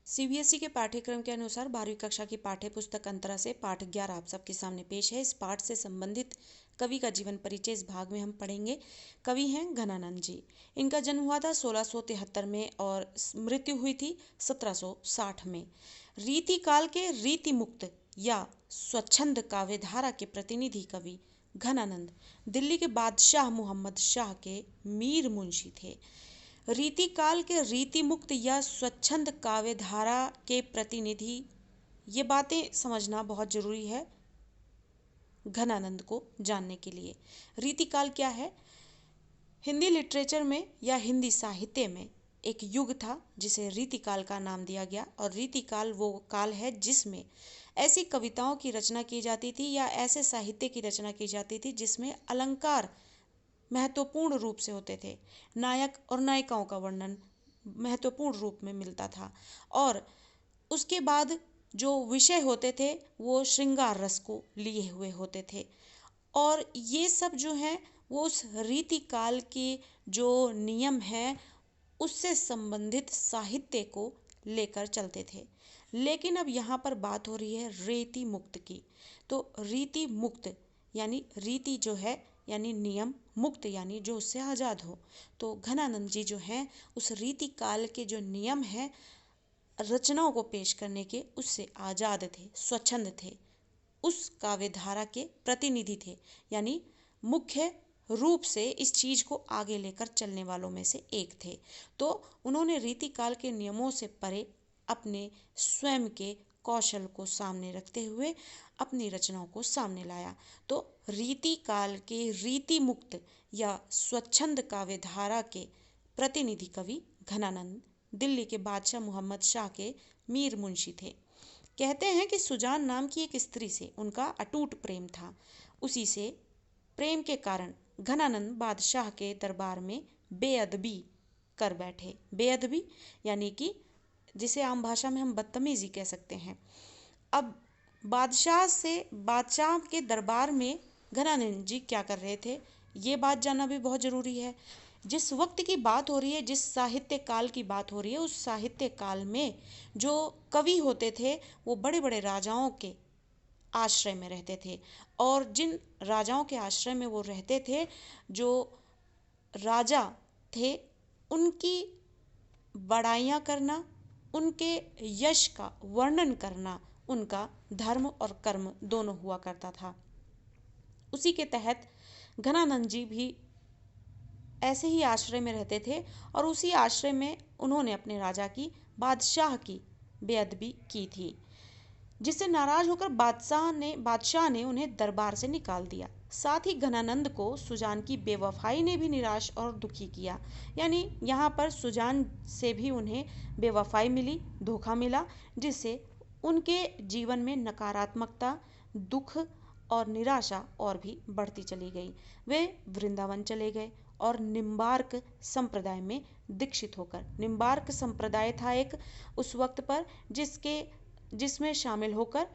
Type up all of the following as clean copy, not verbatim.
CBSE के पाठ्यक्रम के अनुसार 12वीं कक्षा की पाठ्य पुस्तक अंतरा से पाठ 11 आप सबके सामने पेश है। इस पाठ से संबंधित कवि का जीवन परिचय इस भाग में हम पढ़ेंगे। कवि हैं घनानंद जी। इनका जन्म हुआ था 1673 में और मृत्यु हुई थी 1760 में। रीति काल के रीति मुक्त या स्वच्छंद काव्यधारा के प्रतिनिधि कवि घनानंद दिल्ली के बादशाह मोहम्मद शाह के मीर मुंशी थे। रीति काल के रीति मुक्त या स्वच्छंद काव्यधारा के प्रतिनिधि, ये बातें समझना बहुत जरूरी है घनानंद को जानने के लिए। रीति काल क्या है? हिंदी लिटरेचर में या हिंदी साहित्य में एक युग था जिसे रीति काल का नाम दिया गया। और रीति काल वो काल है जिसमें ऐसी कविताओं की रचना की जाती थी या ऐसे साहित्य की रचना की जाती थी जिसमें अलंकार महत्वपूर्ण रूप से होते थे। नायक और नायिकाओं का वर्णन महत्वपूर्ण रूप में मिलता था और उसके बाद जो विषय होते थे वो श्रृंगार रस को लिए हुए होते थे। और ये सब जो है वो उस रीति काल के जो नियम हैं उससे संबंधित साहित्य को लेकर चलते थे। लेकिन अब यहाँ पर बात हो रही है रीति मुक्त की। तो रीति मुक्त यानी रीति जो है यानी नियम, मुक्त यानी जो उससे आज़ाद हो। तो घनानंद जी जो हैं उस रीति काल के जो नियम हैं रचनाओं को पेश करने के उससे आज़ाद थे, स्वच्छंद थे, उस काव्यधारा के प्रतिनिधि थे, यानी मुख्य रूप से इस चीज को आगे लेकर चलने वालों में से एक थे। तो उन्होंने रीति काल के नियमों से परे अपने स्वयं के कौशल को सामने रखते हुए अपनी रचनाओं को सामने लाया। तो रीति काल के रीति मुक्त या स्वच्छंद काव्यधारा के प्रतिनिधि कवि घनानंद दिल्ली के बादशाह मोहम्मद शाह के मीर मुंशी थे। कहते हैं कि सुजान नाम की एक स्त्री से उनका अटूट प्रेम था। उसी से प्रेम के कारण घनानंद बादशाह के दरबार में बेअदबी कर बैठे। बेअदबी यानी कि जिसे आम भाषा में हम बदतमीजी कह सकते हैं। अब बादशाह के दरबार में घनानंद जी क्या कर रहे थे, ये बात जानना भी बहुत जरूरी है। जिस वक्त की बात हो रही है, जिस साहित्य काल की बात हो रही है, उस साहित्य काल में जो कवि होते थे वो बड़े बड़े राजाओं के आश्रय में रहते थे। और जिन राजाओं के आश्रय में वो रहते थे, जो राजा थे, उनकी बड़ाइयाँ करना, उनके यश का वर्णन करना उनका धर्म और कर्म दोनों हुआ करता था। उसी के तहत घनानंद जी भी ऐसे ही आश्रय में रहते थे और उसी आश्रय में उन्होंने अपने राजा की, बादशाह की बेअदबी की थी, जिससे नाराज होकर बादशाह ने उन्हें दरबार से निकाल दिया। साथ ही घनानंद को सुजान की बेवफाई ने भी निराश और दुखी किया। यानी यहाँ पर सुजान से भी उन्हें बेवफाई मिली, धोखा मिला, जिससे उनके जीवन में नकारात्मकता, दुख और निराशा और भी बढ़ती चली गई। वे वृंदावन चले गए और निम्बार्क संप्रदाय में दीक्षित होकर, निम्बार्क संप्रदाय था एक उस वक्त पर जिसमें शामिल होकर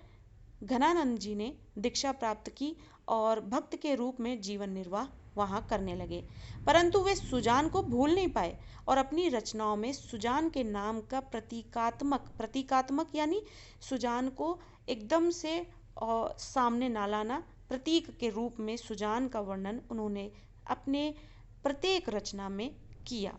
घनानंद जी ने दीक्षा प्राप्त की और भक्त के रूप में जीवन निर्वाह वहाँ करने लगे। परंतु वे सुजान को भूल नहीं पाए और अपनी रचनाओं में सुजान के नाम का प्रतीकात्मक यानी सुजान को एकदम से सामने ना लाना, प्रतीक के रूप में सुजान का वर्णन उन्होंने अपने प्रत्येक रचना में किया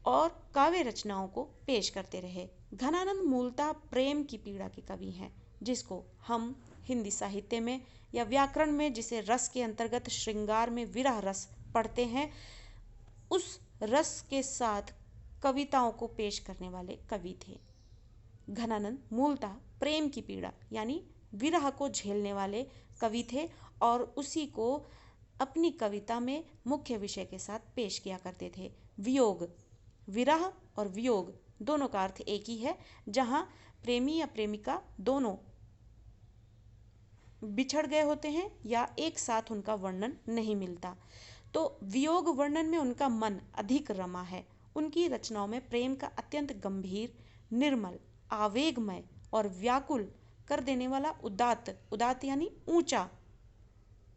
और काव्य रचनाओं को पेश करते रहे। घनानंद मूलतः प्रेम की पीड़ा के कवि हैं, जिसको हम हिंदी साहित्य में या व्याकरण में जिसे रस के अंतर्गत श्रृंगार में विरह रस पढ़ते हैं, उस रस के साथ कविताओं को पेश करने वाले कवि थे। घनानंद मूलतः प्रेम की पीड़ा यानी विरह को झेलने वाले कवि थे और उसी को अपनी कविता में मुख्य विषय के साथ पेश किया करते थे। वियोग, विरह और वियोग दोनों का अर्थ एक ही है, जहां प्रेमी या प्रेमिका दोनों बिछड़ गए होते हैं या एक साथ उनका वर्णन नहीं मिलता। तो वियोग वर्णन में उनका मन अधिक रमा है। उनकी रचनाओं में प्रेम का अत्यंत गंभीर, निर्मल, आवेगमय और व्याकुल कर देने वाला उदात्त यानी ऊंचा,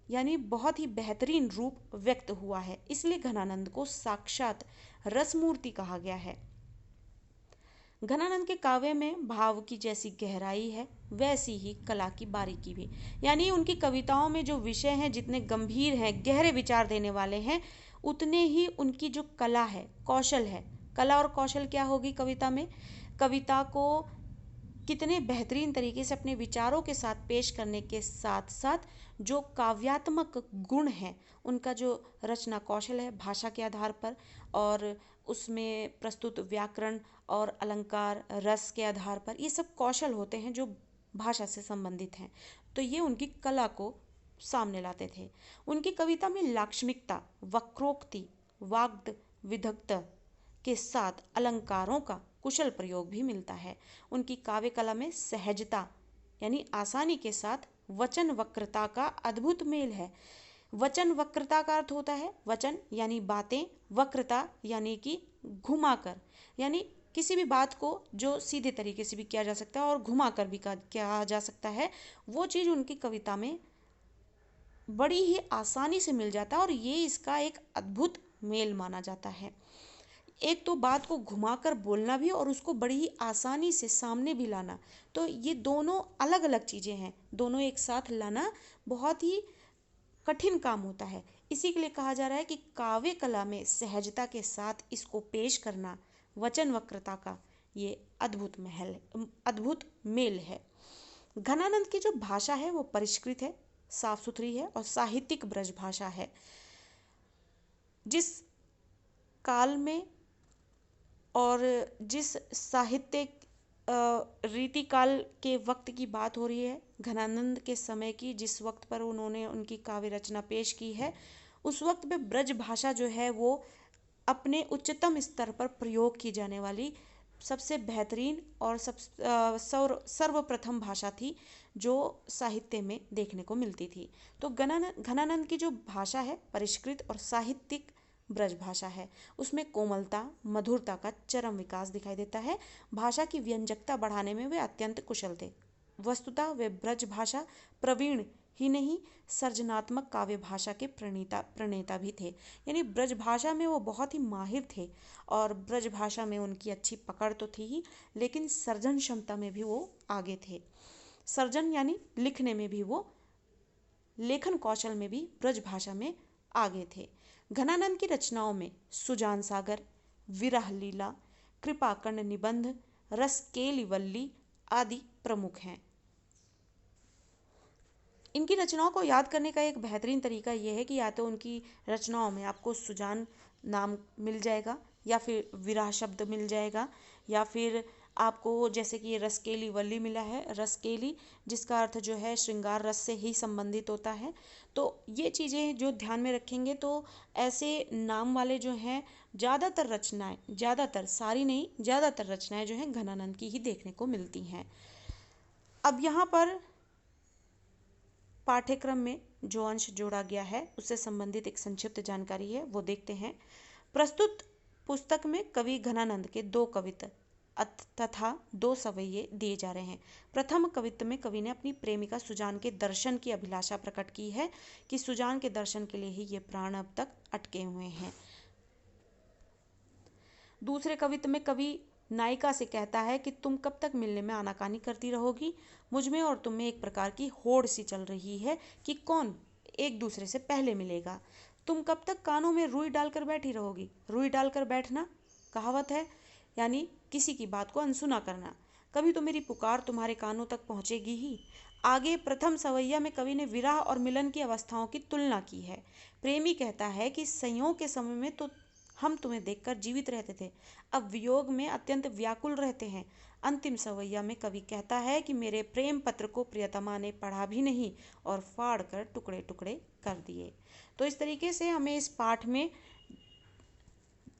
यानी बहुत ही बेहतरीन रूप व्यक्त हुआ है। इसलिए घनानंद को साक्षात रसमूर्ति कहा गया है। घनानंद के काव्य में भाव की जैसी गहराई है वैसी ही कला की बारीकी भी। यानी उनकी कविताओं में जो विषय हैं जितने गंभीर हैं, गहरे विचार देने वाले हैं, उतने ही उनकी जो कला है, कौशल है। कला और कौशल क्या होगी कविता में? कविता को कितने बेहतरीन तरीके से अपने विचारों के साथ पेश करने के साथ साथ जो काव्यात्मक गुण हैं, उनका जो रचना कौशल है भाषा के आधार पर, और उसमें प्रस्तुत व्याकरण और अलंकार रस के आधार पर, ये सब कौशल होते हैं जो भाषा से संबंधित हैं। तो ये उनकी कला को सामने लाते थे। उनकी कविता में लाक्षणिकता, वक्रोक्ति, वाग्द विदग्धता के साथ अलंकारों का कुशल प्रयोग भी मिलता है। उनकी काव्य कला में सहजता यानी आसानी के साथ वचन वक्रता का अद्भुत मेल है। वचन वक्रता का अर्थ होता है वचन यानी बातें, वक्रता यानी कि घुमाकर, यानी किसी भी बात को जो सीधे तरीके से भी किया जा सकता है और घुमाकर भी किया जा सकता है, वो चीज़ उनकी कविता में बड़ी ही आसानी से मिल जाता है और ये इसका एक अद्भुत मेल माना जाता है। एक तो बात को घुमाकर बोलना भी और उसको बड़ी ही आसानी से सामने भी लाना, तो ये दोनों अलग अलग चीज़ें हैं, दोनों एक साथ लाना बहुत ही कठिन काम होता है। इसी के लिए कहा जा रहा है कि काव्य कला में सहजता के साथ इसको पेश करना, वचन वक्रता का ये अद्भुत मेल है। घनानंद की जो भाषा है वो परिष्कृत है, साफ सुथरी है और साहित्यिक ब्रज भाषा है। जिस काल में और जिस साहित्यिक रीति काल के वक्त की बात हो रही है, घनानंद के समय की, जिस वक्त पर उन्होंने उनकी काव्य रचना पेश की है, उस वक्त में ब्रज भाषा जो है वो अपने उच्चतम स्तर पर प्रयोग की जाने वाली सबसे बेहतरीन और सर्वप्रथम भाषा थी जो साहित्य में देखने को मिलती थी। तो घनानंद की जो भाषा है परिष्कृत और साहित्यिक ब्रज भाषा है, उसमें कोमलता मधुरता का चरम विकास दिखाई देता है। भाषा की व्यंजकता बढ़ाने में वे अत्यंत कुशल थे। वस्तुतः वे ब्रज भाषा प्रवीण ही नहीं, सर्जनात्मक काव्य भाषा के प्रणेता भी थे। यानी ब्रज भाषा में वो बहुत ही माहिर थे और ब्रज भाषा में उनकी अच्छी पकड़ तो थी ही, लेकिन सर्जन क्षमता में भी वो आगे थे। सर्जन यानी लिखने में भी वो, लेखन कौशल में भी ब्रज भाषा में आगे थे। घनानंद की रचनाओं में सुजान सागर, विरह लीला, कृपाकर्ण निबंध, रसकेली वल्ली आदि प्रमुख हैं। इनकी रचनाओं को याद करने का एक बेहतरीन तरीका यह है कि या तो उनकी रचनाओं में आपको सुजान नाम मिल जाएगा या फिर विरह शब्द मिल जाएगा, या फिर आपको जैसे कि ये रसकेली वल्ली मिला है, रसकेली जिसका अर्थ जो है श्रृंगार रस से ही संबंधित होता है। तो ये चीज़ें जो ध्यान में रखेंगे तो ऐसे नाम वाले जो हैं ज़्यादातर रचनाएं, ज़्यादातर सारी नहीं, ज़्यादातर रचनाएं जो हैं घनानंद की ही देखने को मिलती हैं। अब यहाँ पर पाठ्यक्रम में जो अंश जोड़ा गया है उससे संबंधित एक संक्षिप्त जानकारी है, वो देखते हैं। प्रस्तुत पुस्तक में कवि घनानंद के 2 कवित्त तथा 2 सवैये दिए जा रहे हैं। प्रथम कवित्त में कवि ने अपनी प्रेमिका सुजान के दर्शन की अभिलाषा प्रकट की है कि सुजान के दर्शन के लिए ही ये प्राण अब तक अटके हुए हैं। दूसरे कवित्त में कवि नायिका से कहता है कि तुम कब तक मिलने में आनाकानी करती रहोगी, मुझ में और तुम में एक प्रकार की होड़ सी चल रही है कि कौन एक दूसरे से पहले मिलेगा। तुम कब तक कानों में रुई डालकर बैठी रहोगी। रुई डालकर बैठना कहावत है, यानी किसी की बात को अनसुना करना। कभी तो मेरी पुकार तुम्हारे कानों तक पहुंचेगी ही। आगे प्रथम सवैया में कवि ने विरह और मिलन की अवस्थाओं की तुलना की है। प्रेमी कहता है कि संयोग के समय में तो हम तुम्हें देखकर जीवित रहते थे, अब वियोग में अत्यंत व्याकुल रहते हैं। अंतिम सवैया में कवि कहता है कि मेरे प्रेम पत्र को प्रियतमा ने पढ़ा भी नहीं और फाड़ कर टुकड़े टुकड़े कर दिए। तो इस तरीके से हमें इस पाठ में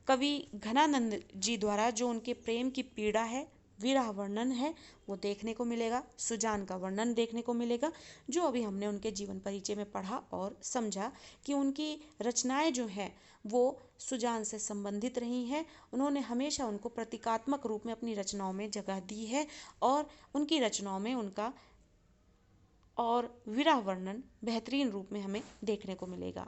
कवि घनानंद जी द्वारा जो उनके प्रेम की पीड़ा है, विरह वर्णन है, वो देखने को मिलेगा। सुजान का वर्णन देखने को मिलेगा, जो अभी हमने उनके जीवन परिचय में पढ़ा और समझा कि उनकी रचनाएं जो हैं वो सुजान से संबंधित रही हैं। उन्होंने हमेशा उनको प्रतीकात्मक रूप में अपनी रचनाओं में जगह दी है और उनकी रचनाओं में उनका और विरह वर्णन बेहतरीन रूप में हमें देखने को मिलेगा।